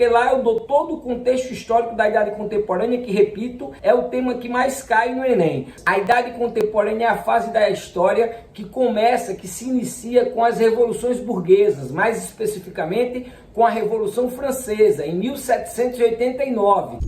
porque lá eu dou todo o contexto histórico da Idade Contemporânea, que, repito, é o tema que mais cai no Enem. A Idade Contemporânea é a fase da história que começa, que se inicia com as revoluções burguesas, mais especificamente com a Revolução Francesa, em 1789.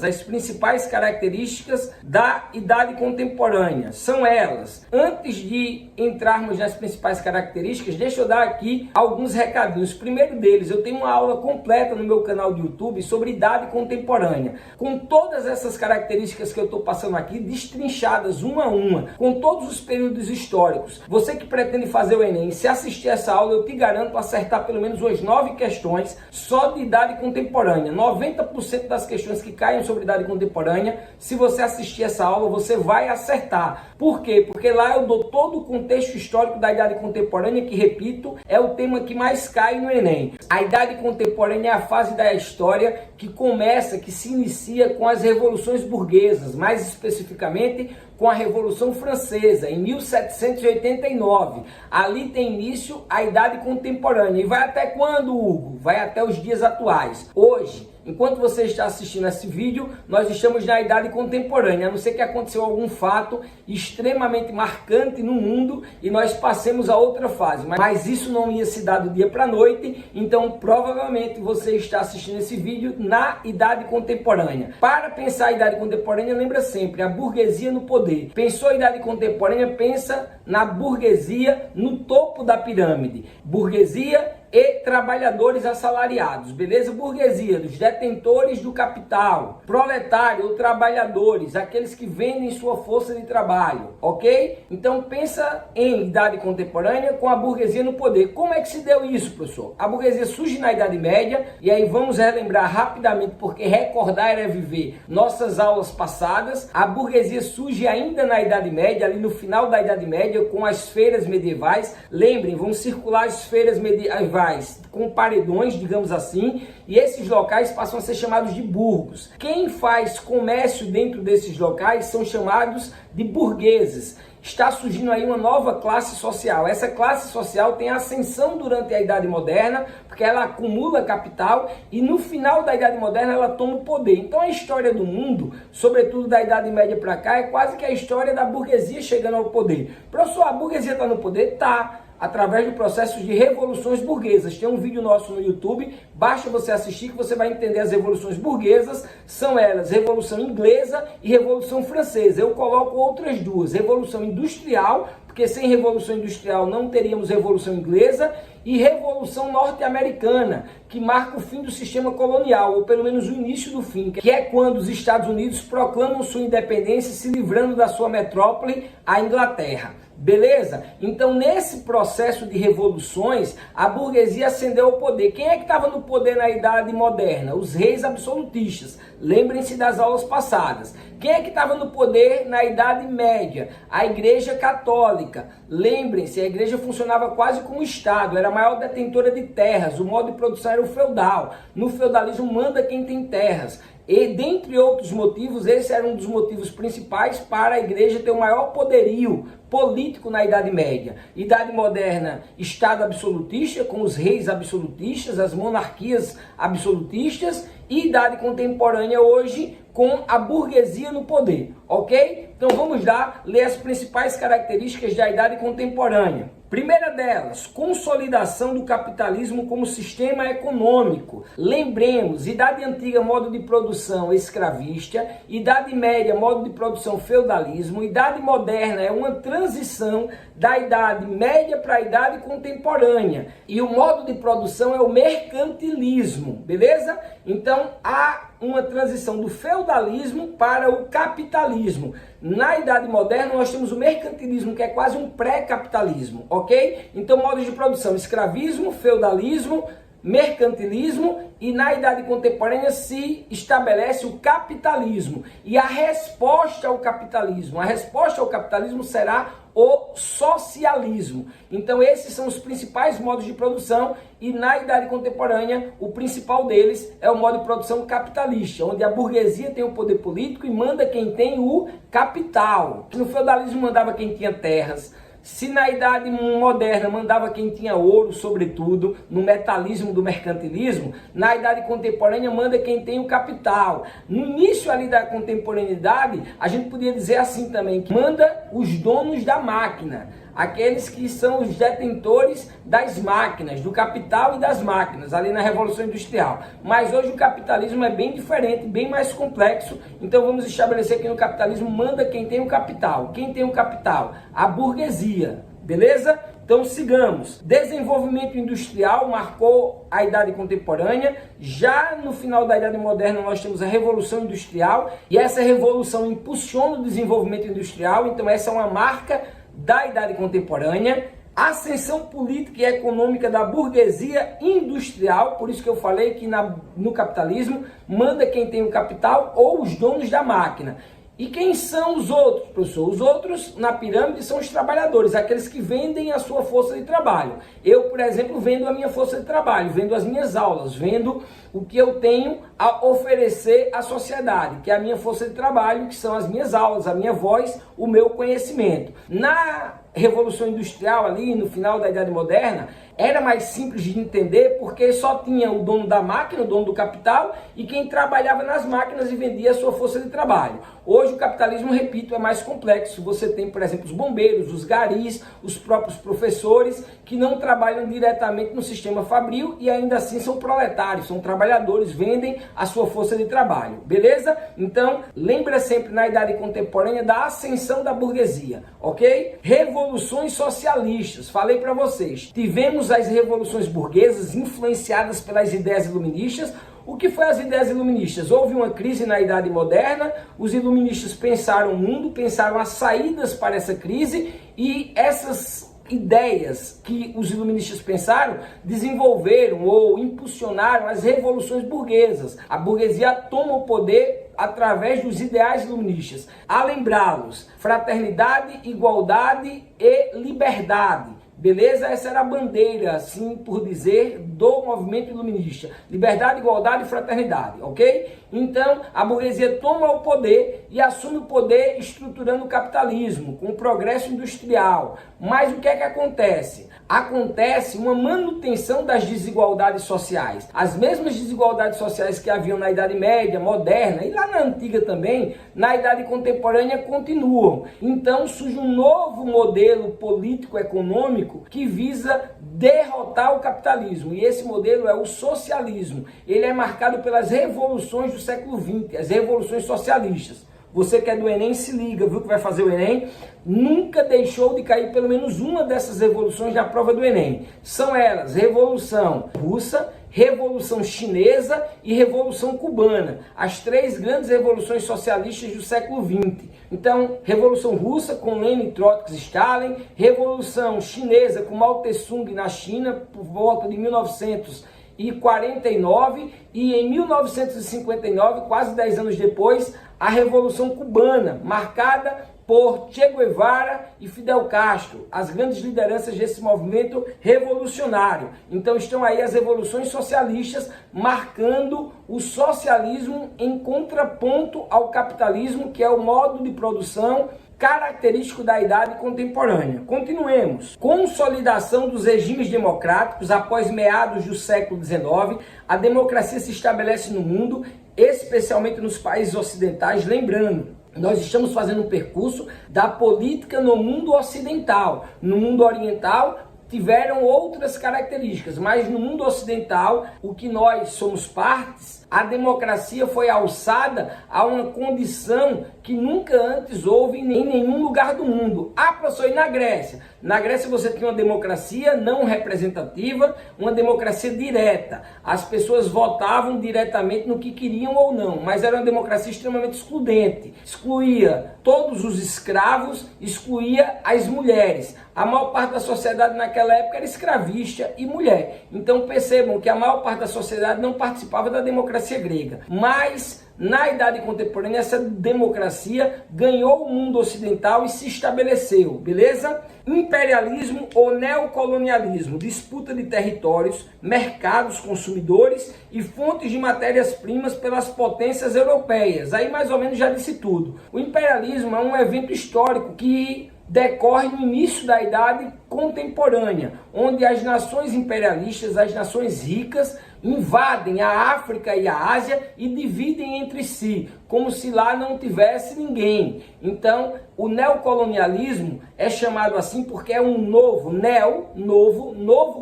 As principais características da Idade Contemporânea são elas. Antes de entrarmos nas principais características, deixa eu dar aqui alguns recadinhos. Primeiro deles, eu tenho uma aula completa no meu canal de YouTube sobre Idade Contemporânea, com todas essas características que eu estou passando aqui, destrinchadas uma a uma, com todos os períodos históricos. Você que pretende fazer o Enem, se assistir essa aula, eu te garanto acertar pelo menos umas 9 questões só de Idade Contemporânea. 90% das questões que caem sobre Idade Contemporânea, se você assistir essa aula, você vai acertar. Por quê? Porque lá eu dou todo o contexto histórico da Idade Contemporânea, que, repito, é o tema que mais cai no Enem. A Idade Contemporânea é a fase da história que começa, que se inicia com as revoluções burguesas, mais especificamente com a Revolução Francesa, em 1789. Ali tem início a Idade Contemporânea. E vai até quando, Hugo? Vai até os dias atuais. Hoje, enquanto você está assistindo esse vídeo, nós estamos na Idade Contemporânea, a não ser que aconteceu algum fato extremamente marcante no mundo e nós passemos a outra fase. Mas isso não ia se dar do dia para a noite, então provavelmente você está assistindo esse vídeo na Idade Contemporânea. Para pensar a Idade Contemporânea, lembra sempre, a burguesia no poder. Pensou a Idade Contemporânea, pensa na burguesia no topo da pirâmide. Burguesia e trabalhadores assalariados, beleza? Burguesia, dos detentores do capital, proletário ou trabalhadores, aqueles que vendem sua força de trabalho, ok? Então pensa em Idade Contemporânea com a burguesia no poder. Como é que se deu isso, professor? A burguesia surge na Idade Média, e aí vamos relembrar rapidamente, porque recordar é viver nossas aulas passadas. A burguesia surge ainda na Idade Média, ali no final da Idade Média, com as feiras medievais. Lembrem, vão circular as feiras medievais com paredões, digamos assim, e esses locais passam a ser chamados de burgos. Quem faz comércio dentro desses locais são chamados de burgueses. Está surgindo aí uma nova classe social. Essa classe social tem ascensão durante a Idade Moderna, porque ela acumula capital e no final da Idade Moderna ela toma o poder. Então a história do mundo, sobretudo da Idade Média para cá, é quase que a história da burguesia chegando ao poder. Professor, a burguesia está no poder? Tá. Através do processo de revoluções burguesas. Tem um vídeo nosso no YouTube, basta você assistir que você vai entender as revoluções burguesas. São elas Revolução Inglesa e Revolução Francesa. Eu coloco outras duas, Revolução Industrial, porque sem Revolução Industrial não teríamos Revolução Inglesa, e Revolução Norte-Americana, que marca o fim do sistema colonial, ou pelo menos o início do fim, que é quando os Estados Unidos proclamam sua independência, se livrando da sua metrópole, a Inglaterra. Beleza? Então, nesse processo de revoluções, a burguesia ascendeu ao poder. Quem é que estava no poder na Idade Moderna? Os reis absolutistas. Lembrem-se das aulas passadas. Quem é que estava no poder na Idade Média? A Igreja Católica. Lembrem-se, a igreja funcionava quase como Estado, era a maior detentora de terras, o modo de produção era o feudal. No feudalismo manda quem tem terras. E, dentre outros motivos, esse era um dos motivos principais para a igreja ter o maior poderio político na Idade Média. Idade Moderna, Estado absolutista, com os reis absolutistas, as monarquias absolutistas, e Idade Contemporânea hoje, com a burguesia no poder, ok? Então vamos lá ler as principais características da Idade Contemporânea. Primeira delas, consolidação do capitalismo como sistema econômico. Lembremos, Idade Antiga, modo de produção escravista, Idade Média, modo de produção feudalismo, Idade Moderna é uma transição da Idade Média para a Idade Contemporânea. E o modo de produção é o mercantilismo, beleza? Então, há uma transição do feudalismo para o capitalismo. Na Idade Moderna, nós temos o mercantilismo, que é quase um pré-capitalismo, ok? Então, modos de produção, escravismo, feudalismo, mercantilismo e na Idade Contemporânea se estabelece o capitalismo. E a resposta ao capitalismo será o socialismo. Então esses são os principais modos de produção e na Idade Contemporânea o principal deles é o modo de produção capitalista, onde a burguesia tem o poder político e manda quem tem o capital. No feudalismo mandava quem tinha terras. Se na Idade Moderna mandava quem tinha ouro, sobretudo, no metalismo do mercantilismo, na Idade Contemporânea manda quem tem o capital. No início ali da contemporaneidade, a gente podia dizer assim também, que manda os donos da máquina, aqueles que são os detentores das máquinas, do capital e das máquinas, ali na Revolução Industrial. Mas hoje o capitalismo é bem diferente, bem mais complexo, então vamos estabelecer que no capitalismo manda quem tem o capital. Quem tem o capital? A burguesia, beleza? Então sigamos. Desenvolvimento industrial marcou a Idade Contemporânea. Já no final da Idade Moderna nós temos a Revolução Industrial e essa revolução impulsiona o desenvolvimento industrial, então essa é uma marca da Idade Contemporânea. Ascensão política e econômica da burguesia industrial, por isso que eu falei que no capitalismo manda quem tem o capital ou os donos da máquina. E quem são os outros, professor? Os outros na pirâmide são os trabalhadores, aqueles que vendem a sua força de trabalho. Eu, por exemplo, vendo a minha força de trabalho, vendo as minhas aulas, vendo o que eu tenho a oferecer à sociedade, que é a minha força de trabalho, que são as minhas aulas, a minha voz, o meu conhecimento. Na Revolução Industrial, ali no final da Idade Moderna, era mais simples de entender porque só tinha o dono da máquina, o dono do capital e quem trabalhava nas máquinas e vendia a sua força de trabalho. Hoje o capitalismo, repito, é mais complexo. Você tem, por exemplo, os bombeiros, os garis, os próprios professores que não trabalham diretamente no sistema fabril e ainda assim são proletários, são trabalhadores, vendem a sua força de trabalho, beleza? Então, lembra sempre na Idade Contemporânea da ascensão da burguesia, ok? Revoluções socialistas, falei para vocês, tivemos as revoluções burguesas influenciadas pelas ideias iluministas. O que foi as ideias iluministas? Houve uma crise na Idade Moderna, os iluministas pensaram o mundo, pensaram as saídas para essa crise e essas ideias que os iluministas pensaram desenvolveram ou impulsionaram as revoluções burguesas. A burguesia toma o poder através dos ideais iluministas. A lembrá-los, fraternidade, igualdade e liberdade. Beleza? Essa era a bandeira, assim por dizer, do movimento iluminista. Liberdade, igualdade e fraternidade, ok? Então, a burguesia toma o poder e assume o poder estruturando o capitalismo, com o progresso industrial. Mas o que é que acontece? Acontece uma manutenção das desigualdades sociais. As mesmas desigualdades sociais que haviam na Idade Média, Moderna e lá na Antiga também, na Idade Contemporânea continuam. Então surge um novo modelo político-econômico que visa derrotar o capitalismo. E esse modelo é o socialismo. Ele é marcado pelas revoluções do século XX, as revoluções socialistas. Você que é do Enem, se liga, viu que vai fazer o Enem? Nunca deixou de cair pelo menos uma dessas revoluções na prova do Enem. São elas, Revolução Russa, Revolução Chinesa e Revolução Cubana. As três grandes revoluções socialistas do século XX. Então, Revolução Russa com Lenin, Trotsky e Stalin, Revolução Chinesa com Mao Tse-tung na China por volta de 1949 e em 1959, quase 10 anos depois, a Revolução Cubana, marcada por Che Guevara e Fidel Castro, as grandes lideranças desse movimento revolucionário. Então estão aí as revoluções socialistas marcando o socialismo em contraponto ao capitalismo, que é o modo de produção característico da Idade Contemporânea. Continuemos. Consolidação dos regimes democráticos após meados do século XIX. A democracia se estabelece no mundo, especialmente nos países ocidentais. Lembrando, nós estamos fazendo um percurso da política no mundo ocidental. No mundo oriental tiveram outras características, mas no mundo ocidental, o que nós somos partes, a democracia foi alçada a uma condição que nunca antes houve em nenhum lugar do mundo. Ah, professor, e na Grécia? Na Grécia você tinha uma democracia não representativa, uma democracia direta. As pessoas votavam diretamente no que queriam ou não, mas era uma democracia extremamente excludente. Excluía todos os escravos, excluía as mulheres. A maior parte da sociedade naquela naquela época era escravista e mulher. Então percebam que a maior parte da sociedade não participava da democracia grega. Mas na Idade Contemporânea essa democracia ganhou o mundo ocidental e se estabeleceu, beleza? Imperialismo ou neocolonialismo, disputa de territórios, mercados, consumidores e fontes de matérias-primas pelas potências europeias. Aí mais ou menos já disse tudo. O imperialismo é um evento histórico que decorre no início da Idade Contemporânea, onde as nações imperialistas, as nações ricas, invadem a África e a Ásia e dividem entre si, como se lá não tivesse ninguém. Então, o neocolonialismo é chamado assim porque é um novo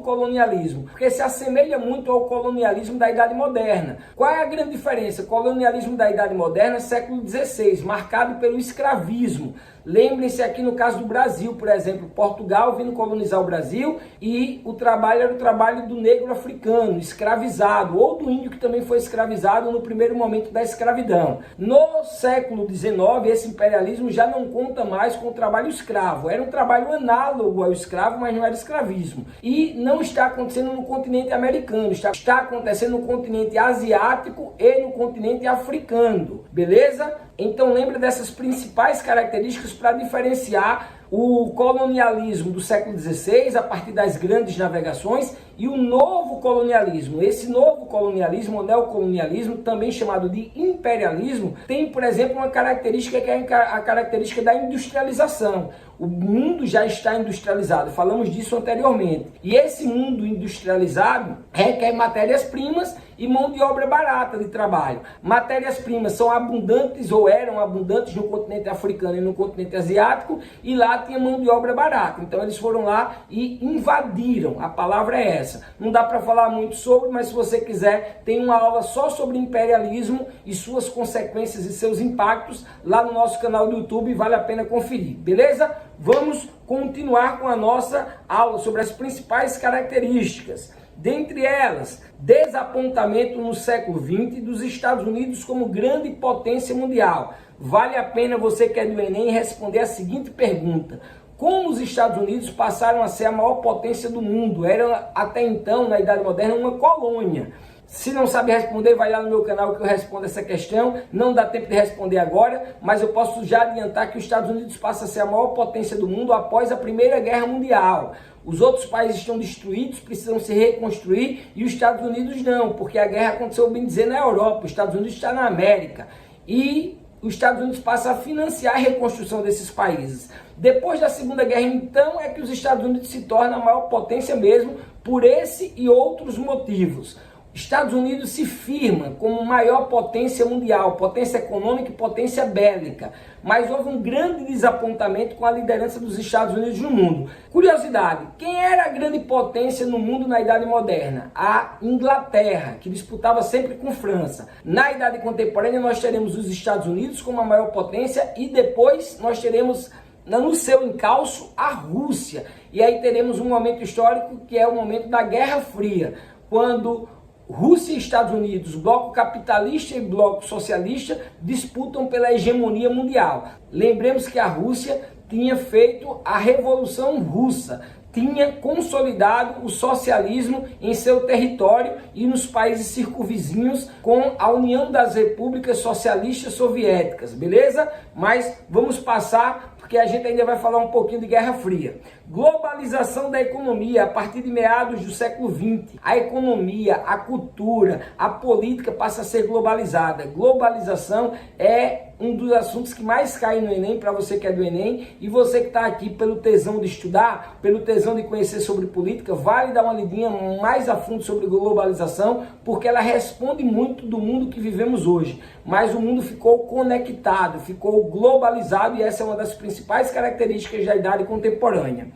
colonialismo, porque se assemelha muito ao colonialismo da Idade Moderna. Qual é a grande diferença? O colonialismo da Idade Moderna é século XVI, marcado pelo escravismo. Lembrem-se aqui no caso do Brasil, por exemplo, Portugal vindo colonizar o Brasil e o trabalho era o trabalho do negro africano, escravizado, ou do índio que também foi escravizado no primeiro momento da escravidão. No século XIX, esse imperialismo já não conta mais com o trabalho escravo. Era um trabalho análogo ao escravo, mas não era escravismo. E não está acontecendo no continente americano, está acontecendo no continente asiático e no continente africano, beleza? Então lembra dessas principais características para diferenciar o colonialismo do século XVI, a partir das grandes navegações, e o novo colonialismo. Esse novo colonialismo, o neocolonialismo, também chamado de imperialismo, tem, por exemplo, uma característica que é a característica da industrialização. O mundo já está industrializado, falamos disso anteriormente. E esse mundo industrializado requer matérias-primas e mão de obra barata de trabalho. Matérias-primas são abundantes ou eram abundantes no continente africano e no continente asiático, e lá tinha mão de obra barata. Então eles foram lá e invadiram. A palavra é essa. Não dá para falar muito sobre, mas se você quiser, tem uma aula só sobre imperialismo e suas consequências e seus impactos lá no nosso canal do YouTube, vale a pena conferir, beleza? Vamos continuar com a nossa aula sobre as principais características. Dentre elas, desapontamento no século XX dos Estados Unidos como grande potência mundial. Vale a pena você que é do Enem responder a seguinte pergunta: como os Estados Unidos passaram a ser a maior potência do mundo? Era até então, na Idade Moderna, uma colônia. Se não sabe responder, vai lá no meu canal que eu respondo essa questão. Não dá tempo de responder agora, mas eu posso já adiantar que os Estados Unidos passam a ser a maior potência do mundo após a Primeira Guerra Mundial. Os outros países estão destruídos, precisam se reconstruir, e os Estados Unidos não, porque a guerra aconteceu, bem dizer, na Europa. Os Estados Unidos está na América. E os Estados Unidos passam a financiar a reconstrução desses países. Depois da Segunda Guerra, então, é que os Estados Unidos se tornam a maior potência mesmo, por esse e outros motivos. Estados Unidos se firma como maior potência mundial, potência econômica e potência bélica, mas houve um grande desapontamento com a liderança dos Estados Unidos no mundo. Curiosidade, quem era a grande potência no mundo na Idade Moderna? A Inglaterra, que disputava sempre com França. Na Idade Contemporânea nós teremos os Estados Unidos como a maior potência e depois nós teremos no seu encalço a Rússia. E aí teremos um momento histórico que é o momento da Guerra Fria, quando Rússia e Estados Unidos, bloco capitalista e bloco socialista, disputam pela hegemonia mundial. Lembremos que a Rússia tinha feito a Revolução Russa, tinha consolidado o socialismo em seu território e nos países circunvizinhos com a União das Repúblicas Socialistas Soviéticas, beleza? Mas vamos passar, porque a gente ainda vai falar um pouquinho de Guerra Fria. Globalização da economia a partir de meados do século XX. A economia, a cultura, a política passa a ser globalizada. Globalização é um dos assuntos que mais cai no Enem, para você que é do Enem, e você que está aqui pelo tesão de estudar, pelo tesão de conhecer sobre política, vale dar uma lidinha mais a fundo sobre globalização, porque ela responde muito do mundo que vivemos hoje. Mas o mundo ficou conectado, ficou globalizado, e essa é uma das principais características da idade contemporânea.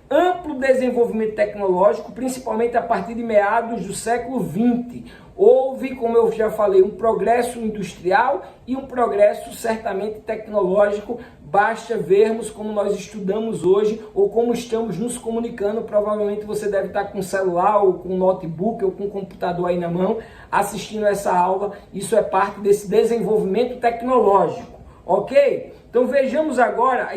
Amplo desenvolvimento tecnológico, principalmente a partir de meados do século XX. Houve, como eu já falei, um progresso industrial e um progresso certamente tecnológico. Basta vermos como nós estudamos hoje ou como estamos nos comunicando. Provavelmente você deve estar com celular ou com notebook ou com computador aí na mão assistindo essa aula. Isso é parte desse desenvolvimento tecnológico. ok? Então vejamos agora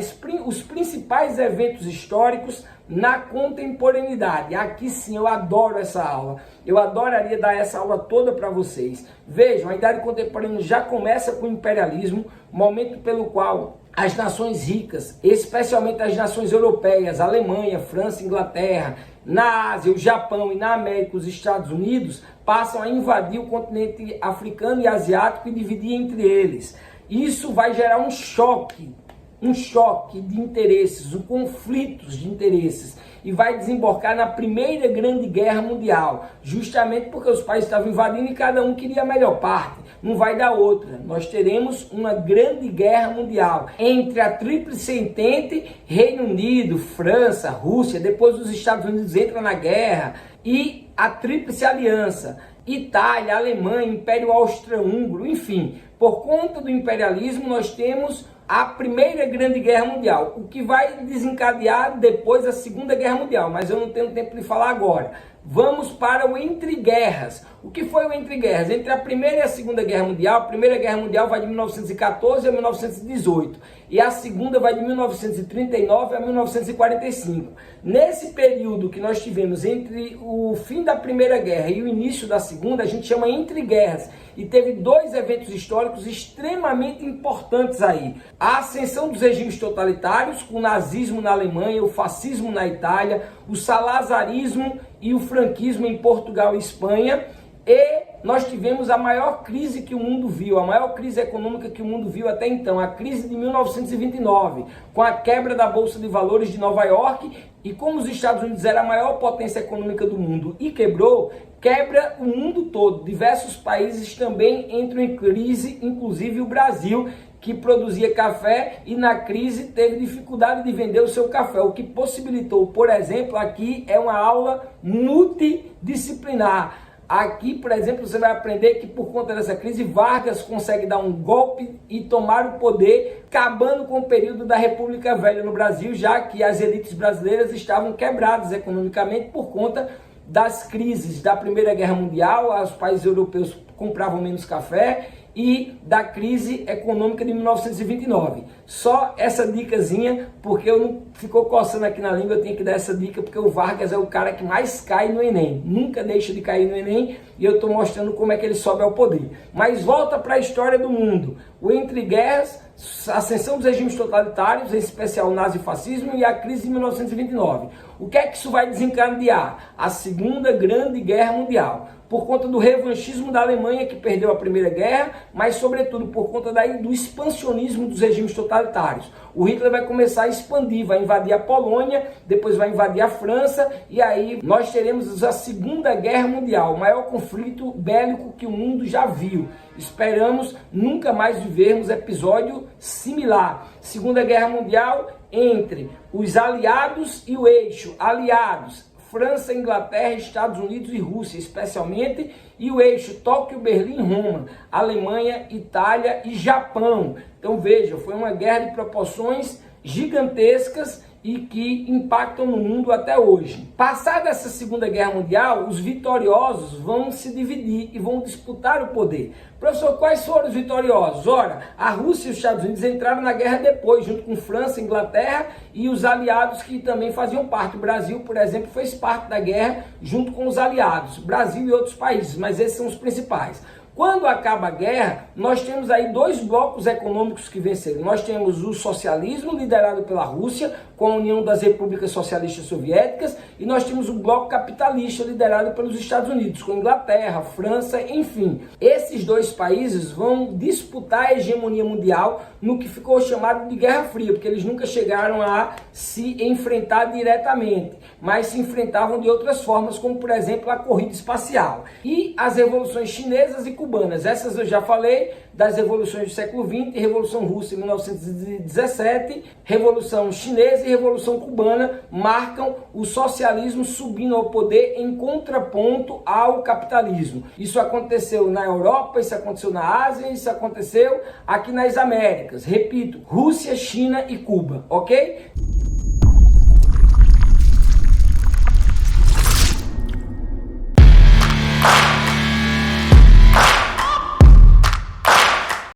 os principais eventos históricos na contemporaneidade. Aqui sim, eu adoro essa aula. Eu adoraria dar essa aula toda para vocês. Vejam, a Idade Contemporânea já começa com o imperialismo, momento pelo qual as nações ricas, especialmente as nações europeias, Alemanha, França, Inglaterra, na Ásia, o Japão e na América, os Estados Unidos, passam a invadir o continente africano e asiático e dividir entre eles. Isso vai gerar um choque de interesses, conflitos de interesses, e vai desembocar na Primeira Grande Guerra Mundial, justamente porque os países estavam invadindo e cada um queria a melhor parte. Não vai dar outra. Nós teremos uma grande guerra mundial entre a Tríplice Entente, Reino Unido, França, Rússia, depois os Estados Unidos entram na guerra, e a Tríplice Aliança, Itália, Alemanha, Império Austro-Húngaro, enfim. Por conta do imperialismo, nós temos a Primeira Grande Guerra Mundial, o que vai desencadear depois a Segunda Guerra Mundial, mas eu não tenho tempo de falar agora. Vamos para o Entre Guerras. O que foi o Entre Guerras? Entre a Primeira e a Segunda Guerra Mundial, a Primeira Guerra Mundial vai de 1914 a 1918 e a Segunda vai de 1939 a 1945. Nesse período que nós tivemos entre o fim da Primeira Guerra e o início da Segunda, a gente chama Entre Guerras, e teve dois eventos históricos extremamente importantes aí. A ascensão dos regimes totalitários, com o nazismo na Alemanha, o fascismo na Itália, o salazarismo e o franquismo em Portugal e Espanha, e nós tivemos a maior crise que o mundo viu, a maior crise econômica que o mundo viu até então, a crise de 1929, com a quebra da Bolsa de Valores de Nova York, e como os Estados Unidos era a maior potência econômica do mundo e quebrou, quebra o mundo todo. Diversos países também entram em crise, inclusive o Brasil, que produzia café e na crise teve dificuldade de vender o seu café, o que possibilitou, por exemplo, aqui é uma aula multidisciplinar. Aqui, por exemplo, você vai aprender que por conta dessa crise, Vargas consegue dar um golpe e tomar o poder, acabando com o período da República Velha no Brasil, já que as elites brasileiras estavam quebradas economicamente por conta das crises da Primeira Guerra Mundial, os países europeus compravam menos café, e da crise econômica de 1929. Só essa dicasinha, porque eu não ficou coçando aqui na língua, eu tenho que dar essa dica, porque o Vargas é o cara que mais cai no Enem, nunca deixa de cair no Enem, e eu estou mostrando como é que ele sobe ao poder. Mas volta para a história do mundo. O Entre Guerras, a ascensão dos regimes totalitários, em especial o nazifascismo, e a crise de 1929. O que é que isso vai desencadear? A Segunda Grande Guerra Mundial. Por conta do revanchismo da Alemanha, que perdeu a Primeira Guerra, mas sobretudo por conta do expansionismo dos regimes totalitários. O Hitler vai começar a expandir, vai invadir a Polônia, depois vai invadir a França, e aí nós teremos a Segunda Guerra Mundial, o maior conflito bélico que o mundo já viu. Esperamos nunca mais vivermos episódio similar. Segunda Guerra Mundial entre os aliados e o eixo. Aliados, França, Inglaterra, Estados Unidos e Rússia, especialmente, e o eixo Tóquio, Berlim, Roma, Alemanha, Itália e Japão. Então veja, foi uma guerra de proporções gigantescas e que impactam no mundo até hoje. Passada essa Segunda Guerra Mundial, os vitoriosos vão se dividir e vão disputar o poder. Professor, quais foram os vitoriosos? Ora, a Rússia e os Estados Unidos entraram na guerra depois, junto com França, Inglaterra e os aliados que também faziam parte. O Brasil, por exemplo, fez parte da guerra junto com os aliados, Brasil e outros países, mas esses são os principais. Quando acaba a guerra, nós temos aí dois blocos econômicos que venceram. Nós temos o socialismo, liderado pela Rússia, com a União das Repúblicas Socialistas Soviéticas, e nós temos o bloco capitalista, liderado pelos Estados Unidos, com a Inglaterra, França, enfim. Esses dois países vão disputar a hegemonia mundial no que ficou chamado de Guerra Fria, porque eles nunca chegaram a se enfrentar diretamente, mas se enfrentavam de outras formas, como por exemplo a corrida espacial. E as revoluções chinesas e cubanas, essas eu já falei, das revoluções do século XX, Revolução Russa em 1917, Revolução Chinesa e Revolução Cubana marcam o socialismo subindo ao poder em contraponto ao capitalismo. Isso aconteceu na Europa, isso aconteceu na Ásia, isso aconteceu aqui nas Américas. Repito, Rússia, China e Cuba, ok?